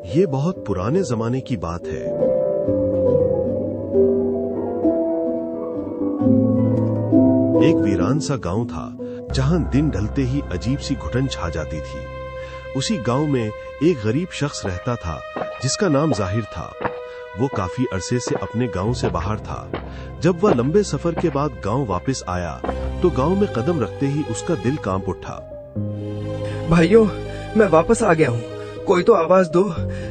یہ بہت پرانے زمانے کی بات ہے۔ ایک ویران سا گاؤں تھا جہاں دن ڈھلتے ہی عجیب سی گھٹن چھا جاتی تھی۔ اسی گاؤں میں ایک غریب شخص رہتا تھا جس کا نام ظاہر تھا۔ وہ کافی عرصے سے اپنے گاؤں سے باہر تھا۔ جب وہ لمبے سفر کے بعد گاؤں واپس آیا تو گاؤں میں قدم رکھتے ہی اس کا دل کانپ اٹھا۔ بھائیوں، میں واپس آ گیا ہوں، کوئی تو آواز دو،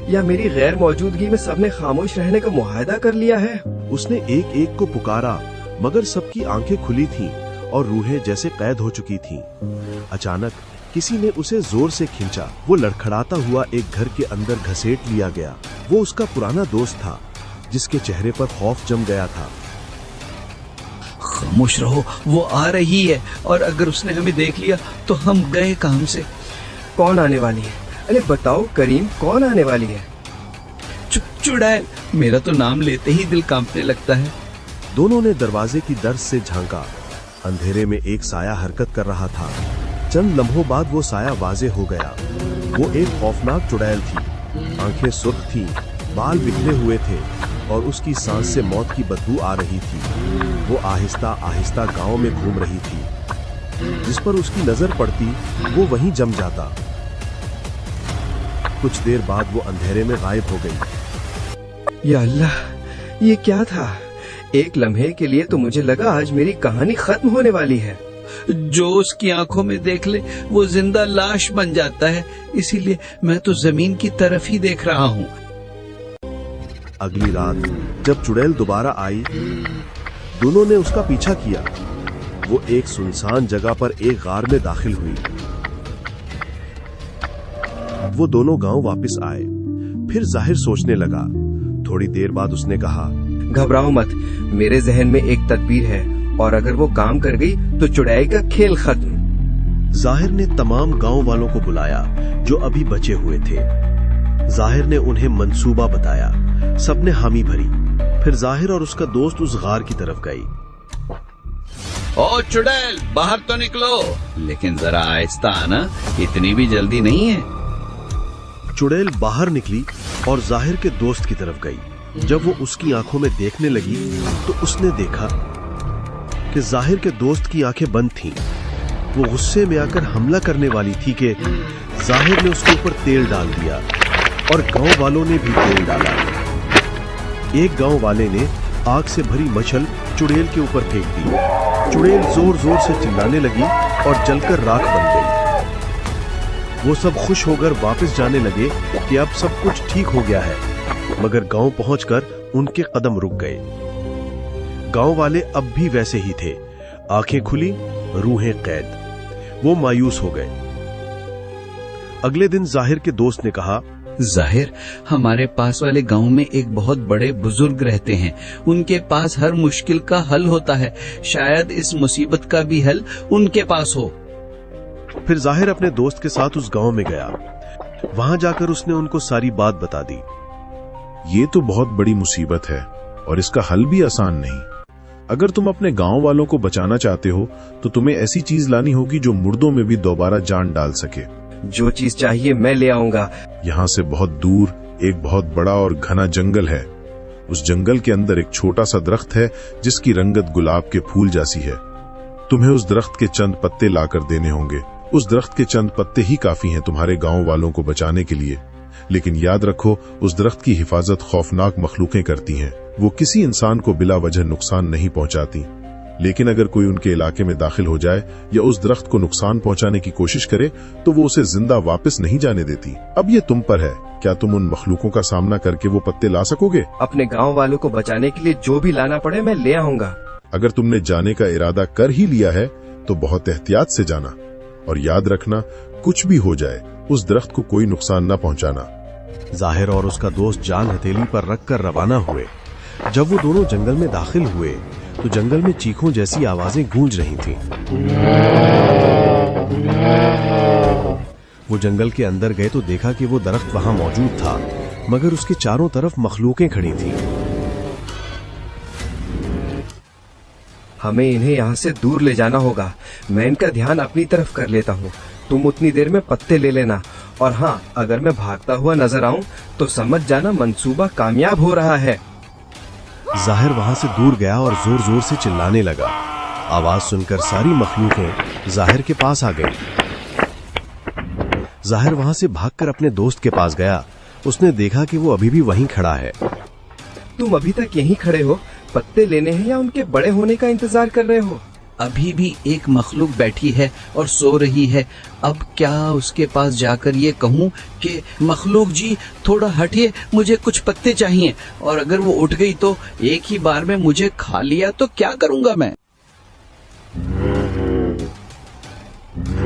یا میری غیر موجودگی میں سب نے خاموش رہنے کا معاہدہ کر لیا ہے؟ اس نے ایک ایک کو پکارا مگر سب کی آنکھیں کھلی تھیں اور روحیں جیسے قید ہو چکی تھیں۔ اچانک کسی نے اسے زور سے کھینچا۔ وہ لڑکھڑاتا ہوا ایک گھر کے اندر گھسیٹ لیا گیا۔ وہ اس کا پرانا دوست تھا جس کے چہرے پر خوف جم گیا تھا۔ خاموش رہو، وہ آ رہی ہے، اور اگر اس نے ہمیں دیکھ لیا تو ہم گئے کام سے۔ کون آنے والی ہے؟ ارے بتاؤ کریم، کون آنے والی ہے؟ چڑیل، میرا تو نام لیتے ہی دل کانپنے لگتا ہے۔ دونوں نے دروازے کی درز سے جھانکا۔ اندھیرے میں ایک سایہ حرکت کر رہا تھا۔ چند لمحوں بعد وہ سایہ واضح ہو گیا۔ وہ ایک خوفناک چڑیل تھی۔ آنکھیں سرخ تھیں، بال بکھرے ہوئے تھے اور اس کی سانس سے موت کی بدبو آ رہی تھی۔ وہ آہستہ آہستہ گاؤں میں گھوم رہی تھی۔ جس پر اس کی نظر پڑتی وہ وہیں جم جاتا۔ کچھ دیر بعد وہ اندھیرے میں غائب ہو گئی۔ یا اللہ، یہ کیا تھا؟ ایک لمحے کے لیے تو مجھے لگا آج میری کہانی ختم ہونے والی ہے۔ جو اس کی آنکھوں میں دیکھ لے وہ زندہ لاش بن جاتا ہے، اسی لیے میں تو زمین کی طرف ہی دیکھ رہا ہوں۔ اگلی رات جب چڑیل دوبارہ آئی، دونوں نے اس کا پیچھا کیا۔ وہ ایک سنسان جگہ پر ایک غار میں داخل ہوئی۔ وہ دونوں گاؤں واپس آئے۔ پھر ظاہر سوچنے لگا۔ تھوڑی دیر بعد اس نے کہا، گھبراؤ مت، میرے ذہن میں ایک تدبیر ہے، اور اگر وہ کام کر گئی تو چڑیل کا کھیل ختم۔ ظاہر نے تمام گاؤں والوں کو بلایا جو ابھی بچے ہوئے تھے۔ ظاہر نے انہیں منصوبہ بتایا۔ سب نے حامی بھری۔ پھر ظاہر اور اس کا دوست اس غار کی طرف گئی۔ او چڑیل، باہر تو نکلو، لیکن ذرا آہستہ آنا، اتنی بھی جلدی نہیں ہے۔ چڑیل باہر نکلی اور ظاہر کے دوست کی طرف گئی۔ جب وہ اس کی آنکھوں میں دیکھنے لگی تو اس نے دیکھا کہ ظاہر کے دوست کی آنکھیں بند تھیں۔ وہ غصے میں آ کر حملہ کرنے والی تھی کہ ظاہر نے اس کے اوپر تیل ڈال دیا اور گاؤں والوں نے بھی تیل ڈالا۔ ایک گاؤں والے نے آگ سے بھری مچھل چڑیل کے اوپر پھینک دی۔ چڑیل زور زور سے چلانے لگی اور جل کر راکھ بن گئی۔ وہ سب خوش ہو کر واپس جانے لگے کہ اب سب کچھ ٹھیک ہو گیا ہے، مگر گاؤں پہنچ کر ان کے قدم رک گئے۔ گاؤں والے اب بھی ویسے ہی تھے، آنکھیں کھلی، روحیں قید۔ وہ مایوس ہو گئے۔ اگلے دن ظاہر کے دوست نے کہا، ظاہر، ہمارے پاس والے گاؤں میں ایک بہت بڑے بزرگ رہتے ہیں، ان کے پاس ہر مشکل کا حل ہوتا ہے، شاید اس مصیبت کا بھی حل ان کے پاس ہو۔ پھر ظاہر اپنے دوست کے ساتھ اس گاؤں میں گیا۔ وہاں جا کر اس نے ان کو ساری بات بتا دی۔ یہ تو بہت بڑی مصیبت ہے اور اس کا حل بھی آسان نہیں۔ اگر تم اپنے گاؤں والوں کو بچانا چاہتے ہو تو تمہیں ایسی چیز لانی ہوگی جو مردوں میں بھی دوبارہ جان ڈال سکے۔ جو چیز چاہیے میں لے آؤں گا۔ یہاں سے بہت دور ایک بہت بڑا اور گھنا جنگل ہے۔ اس جنگل کے اندر ایک چھوٹا سا درخت ہے جس کی رنگت گلاب کے پھول جیسی ہے۔ تمہیں اس درخت کے چند پتے لا کر دینے ہوں گے۔ اس درخت کے چند پتے ہی کافی ہیں تمہارے گاؤں والوں کو بچانے کے لیے، لیکن یاد رکھو اس درخت کی حفاظت خوفناک مخلوقیں کرتی ہیں۔ وہ کسی انسان کو بلا وجہ نقصان نہیں پہنچاتی، لیکن اگر کوئی ان کے علاقے میں داخل ہو جائے یا اس درخت کو نقصان پہنچانے کی کوشش کرے تو وہ اسے زندہ واپس نہیں جانے دیتی۔ اب یہ تم پر ہے، کیا تم ان مخلوقوں کا سامنا کر کے وہ پتے لا سکو گے؟ اپنے گاؤں والوں کو بچانے کے لیے جو بھی لانا پڑے میں لے آؤں گا۔ اگر تم نے جانے کا ارادہ کر ہی لیا ہے تو بہت احتیاط سے جانا، اور یاد رکھنا کچھ بھی ہو جائے اس درخت کو کوئی نقصان نہ پہنچانا۔ ظاہر اور اس کا دوست جان ہتھیلی پر رکھ کر روانہ ہوئے۔ جب وہ دونوں جنگل میں داخل ہوئے تو جنگل میں چیخوں جیسی آوازیں گونج رہی تھیں۔ وہ جنگل کے اندر گئے تو دیکھا کہ وہ درخت وہاں موجود تھا، مگر اس کے چاروں طرف مخلوقیں کھڑی تھیں۔ ہمیں انہیں یہاں سے دور لے جانا ہوگا۔ میں ان کا دھیان اپنی طرف کر لیتا ہوں، تم اتنی دیر میں پتے لے لینا اور ہاں اگر میں بھاگتا ہوا نظر آؤں تو سمجھ جانا منصوبہ کامیاب ہو رہا ہے۔ ظاہر وہاں سے دور گیا اور زور زور سے چلانے لگا۔ آواز سن کر ساری مخلوقیں ظاہر کے پاس آ گئیں۔ ظاہر وہاں سے بھاگ کر اپنے دوست کے پاس گیا۔ اس نے دیکھا کہ وہ ابھی بھی وہیں کھڑا ہے۔ تم ابھی تک یہیں کھڑے ہو، پتے لینے ہیں یا ان کے بڑے ہونے کا انتظار کر رہے ہو؟ ابھی بھی ایک مخلوق بیٹھی ہے اور سو رہی ہے۔ اب کیا اس کے پاس جا کر یہ کہوں کہ مخلوق جی تھوڑا ہٹیے، مجھے کچھ پتے چاہیے، اور اگر وہ اٹھ گئی تو ایک ہی بار میں مجھے کھا لیا تو کیا کروں گا میں؟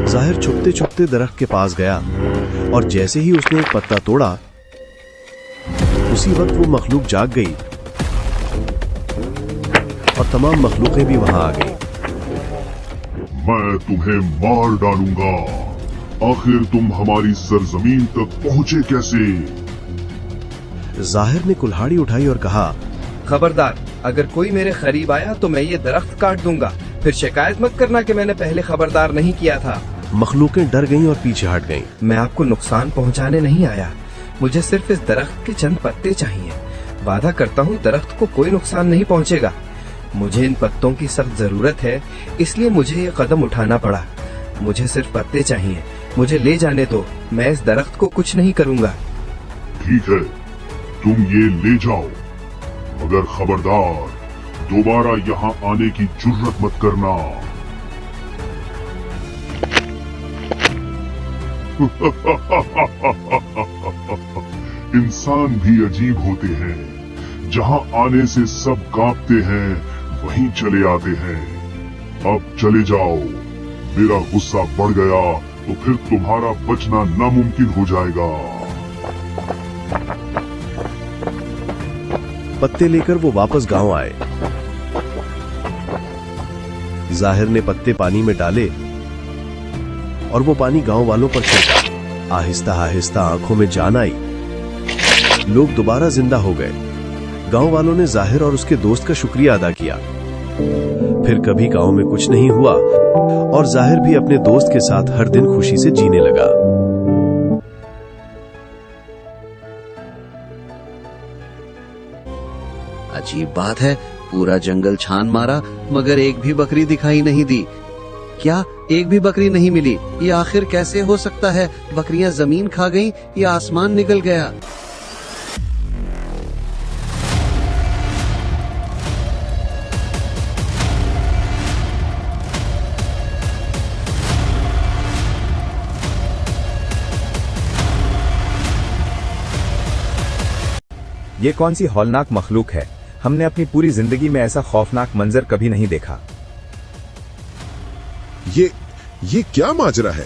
ظاہر چھپتے چھپتے درخت کے پاس گیا اور جیسے ہی اس نے ایک پتا توڑا اسی وقت وہ مخلوق جاگ گئی اور تمام مخلوقیں بھی وہاں آ گئیں۔ میں تمہیں مار ڈالوں گا، آخر تم ہماری سرزمین تک پہنچے کیسے؟ ظاہر نے کلہاڑی اٹھائی اور کہا، خبردار، اگر کوئی میرے قریب آیا تو میں یہ درخت کاٹ دوں گا، پھر شکایت مت کرنا کہ میں نے پہلے خبردار نہیں کیا تھا۔ مخلوقیں ڈر گئیں اور پیچھے ہٹ گئیں۔ میں آپ کو نقصان پہنچانے نہیں آیا، مجھے صرف اس درخت کے چند پتے چاہیے۔ وعدہ کرتا ہوں درخت کو کوئی نقصان نہیں پہنچے گا۔ مجھے ان پتوں کی سخت ضرورت ہے، اس لیے مجھے یہ قدم اٹھانا پڑا۔ مجھے صرف پتے چاہیے، مجھے لے جانے دو، میں اس درخت کو کچھ نہیں کروں گا۔ ٹھیک ہے، تم یہ لے جاؤ، مگر خبردار دوبارہ یہاں آنے کی جرت مت کرنا۔ انسان بھی عجیب ہوتے ہیں، جہاں آنے سے سب کانپتے ہیں وہیں چلے آتے ہیں۔ اب چلے جاؤ، میرا غصہ بڑھ گیا تو پھر تمہارا بچنا ناممکن ہو جائے گا۔ پتے لے کر وہ واپس گاؤں آئے۔ ظاہر نے پتے پانی میں ڈالے اور وہ پانی گاؤں والوں پر چھڑکا۔ آہستہ آہستہ آنکھوں میں جان آئی، لوگ دوبارہ زندہ ہو گئے۔ گاؤں والوں نے ظاہر اور اس کے دوست کا شکریہ ادا کیا۔ پھر کبھی گاؤں میں کچھ نہیں ہوا اور ظاہر بھی اپنے دوست کے ساتھ ہر دن خوشی سے جینے لگا۔ عجیب بات ہے، پورا جنگل چھان مارا مگر ایک بھی بکری دکھائی نہیں دی۔ کیا ایک بھی بکری نہیں ملی؟ یہ آخر کیسے ہو سکتا ہے؟ بکریاں زمین کھا گئیں یا آسمان نکل گیا؟ یہ کون سی ہولناک مخلوق ہے؟ ہم نے اپنی پوری زندگی میں ایسا خوفناک منظر کبھی نہیں دیکھا۔ یہ کیا ماجرا ہے؟